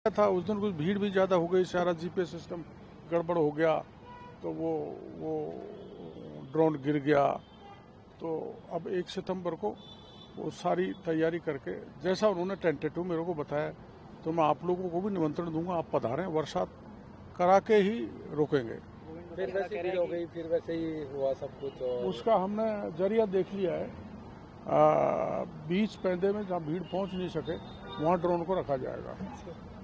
था उस दिन कुछ भीड़ भी ज़्यादा हो गई, सारा जीपीएस सिस्टम गड़बड़ हो गया, तो वो ड्रोन गिर गया। तो अब 1 सितंबर को वो सारी तैयारी करके जैसा उन्होंने टेंटेटिव मेरे को बताया, तो मैं आप लोगों को भी निमंत्रण दूंगा, आप पधारें, वर्षा करा के ही रोकेंगे। फिर वैसे भीड़ हो गई, फिर वैसे ही हुआ सब कुछ। और उसका हमने जरिया देख लिया है, बीच पैंदे में जहाँ भीड़ पहुंच नहीं सके वहाँ ड्रोन को रखा जाएगा।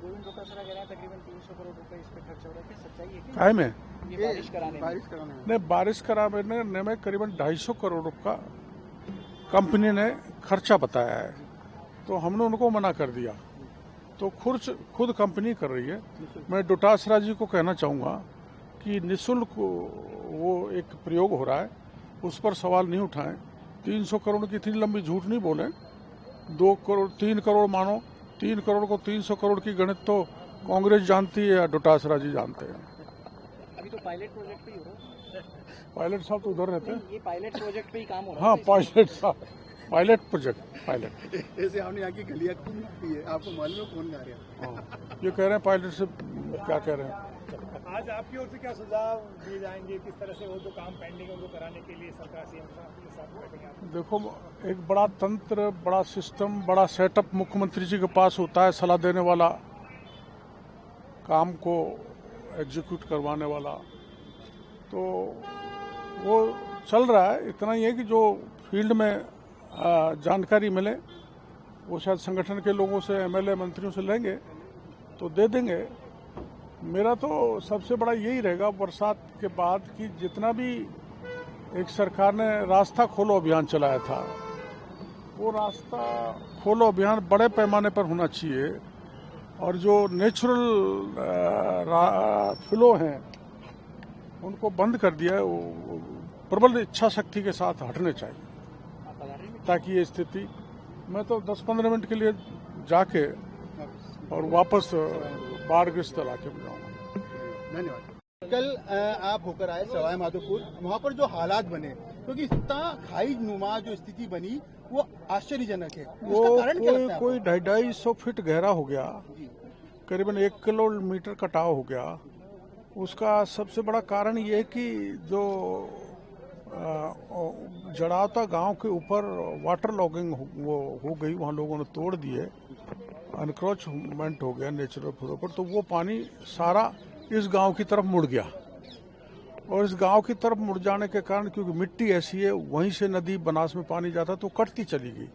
तकरीबन 300 करोड़ रुपए इस पे खर्च हो रहे थे, सच्चाई है काय में ये बारिश कराने में? नहीं, बारिश कराने में करीबन 250 करोड़ रुपये का कंपनी ने खर्चा बताया है, तो हमने उनको मना कर दिया। तो खुद कंपनी कर रही है। मैं डोटासरा जी को कहना चाहूँगा कि निःशुल्क वो एक प्रयोग हो रहा है, उस पर सवाल नहीं उठाएं। 300 करोड़ की इतनी लंबी झूठ नहीं बोलें। 2 करोड़ 3 करोड़ मानो, 3 करोड़ को 300 करोड़ की गणित तो कांग्रेस जानती है या डोटासरा जी जानते हैं। अभी तो पायलट प्रोजेक्ट पे ही हो रहा है। पायलट साहब तो उधर रहते हैं। ये पायलट प्रोजेक्ट पे ही काम हो रहा है। हाँ, पायलट साहब, पायलट प्रोजेक्ट, पायलट। ऐसे हमने यहाँ की गलियाँ खूब मिलती है, आपको मालूम है कौन गा रहा है? हाँ, ये कह रहे हैं पायलट से क्या कह रहे हैं। आज आपकी ओर से क्या सुझाव दिए जाएंगे, किस तरह से वो जो काम पेंडिंग है उनको कराने के लिए सरकार सीएम साहब के साथ बैठेंगे? देखो, एक बड़ा तंत्र, बड़ा सिस्टम, बड़ा सेटअप मुख्यमंत्री जी के पास होता है, सलाह देने वाला, काम को एग्जीक्यूट करवाने वाला, तो वो चल रहा है। इतना ही है कि जो फील्ड में जानकारी मिले वो शायद संगठन के लोगों से, एमएलए मंत्रियों से लेंगे तो दे देंगे। मेरा तो सबसे बड़ा यही रहेगा बरसात के बाद कि जितना भी एक सरकार ने रास्ता खोलो अभियान चलाया था, वो रास्ता खोलो अभियान बड़े पैमाने पर होना चाहिए, और जो नेचुरल फ्लो हैं उनको बंद कर दिया है, वो प्रबल इच्छा शक्ति के साथ हटने चाहिए, ताकि ये स्थिति, मैं तो 10-15 मिनट के लिए जाके और वापस बाढ़ग्रस्त इलाके में जाऊँगा। धन्यवाद। कल आप होकर आए सवाई माधोपुर, वहाँ पर जो हालात बने, क्योंकि इतना खाई नुमा जो स्थिति बनी वो आश्चर्यजनक है। उसका कारण क्या लगता है? कोई 250 फीट गहरा हो गया, करीबन 1 किलोमीटर कटाव हो गया। उसका सबसे बड़ा कारण ये है कि जो जड़ावता गांव के ऊपर वाटर लॉगिंग वो हो गई, वहाँ लोगों ने तोड़ दिए, अनक्रोचमेंट हो गया नेचुरल फ्लो पर, तो वो पानी सारा इस गांव की तरफ मुड़ गया। और इस गांव की तरफ मुड़ जाने के कारण, क्योंकि मिट्टी ऐसी है, वहीं से नदी बनास में पानी जाता तो कटती चली गई।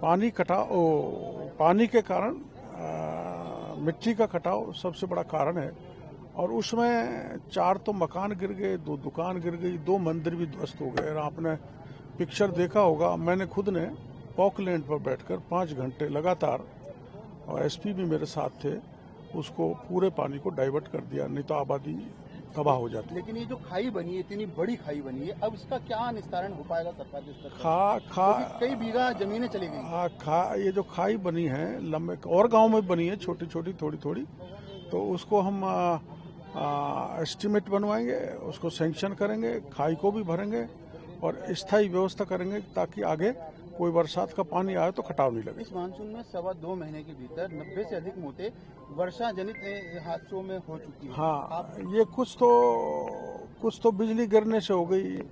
पानी के कारण मिट्टी का कटाव सबसे बड़ा कारण है। और उसमें 4 तो मकान गिर गए, 2 दुकान गिर गई, 2 मंदिर भी ध्वस्त हो गए। और आपने पिक्चर देखा होगा, मैंने खुद ने पॉकलैंड पर बैठकर 5 घंटे लगातार, और एसपी भी मेरे साथ थे, उसको पूरे पानी को डाइवर्ट कर दिया, नहीं तो आबादी तबाह हो जाती। लेकिन ये जो खाई बनी है, इतनी बड़ी खाई बनी है, अब इसका क्या निस्तारण हो पाएगा सरकार के स्तर पर? कई बीघा जमीनें चली गई। ये जो खाई बनी है लंबे और गांव में बनी है, छोटी छोटी थोड़ी थोड़ी, तो उसको हम एस्टिमेट बनवाएंगे, उसको सैंक्शन करेंगे, खाई को भी भरेंगे और स्थायी व्यवस्था करेंगे, ताकि आगे कोई बरसात का पानी आए तो कटाव नहीं लगे। इस मानसून में 2.25 महीने के भीतर 90 से अधिक मौतें वर्षा जनित हादसों में हो चुकी है। हाँ, ये कुछ तो बिजली गिरने से हो गई।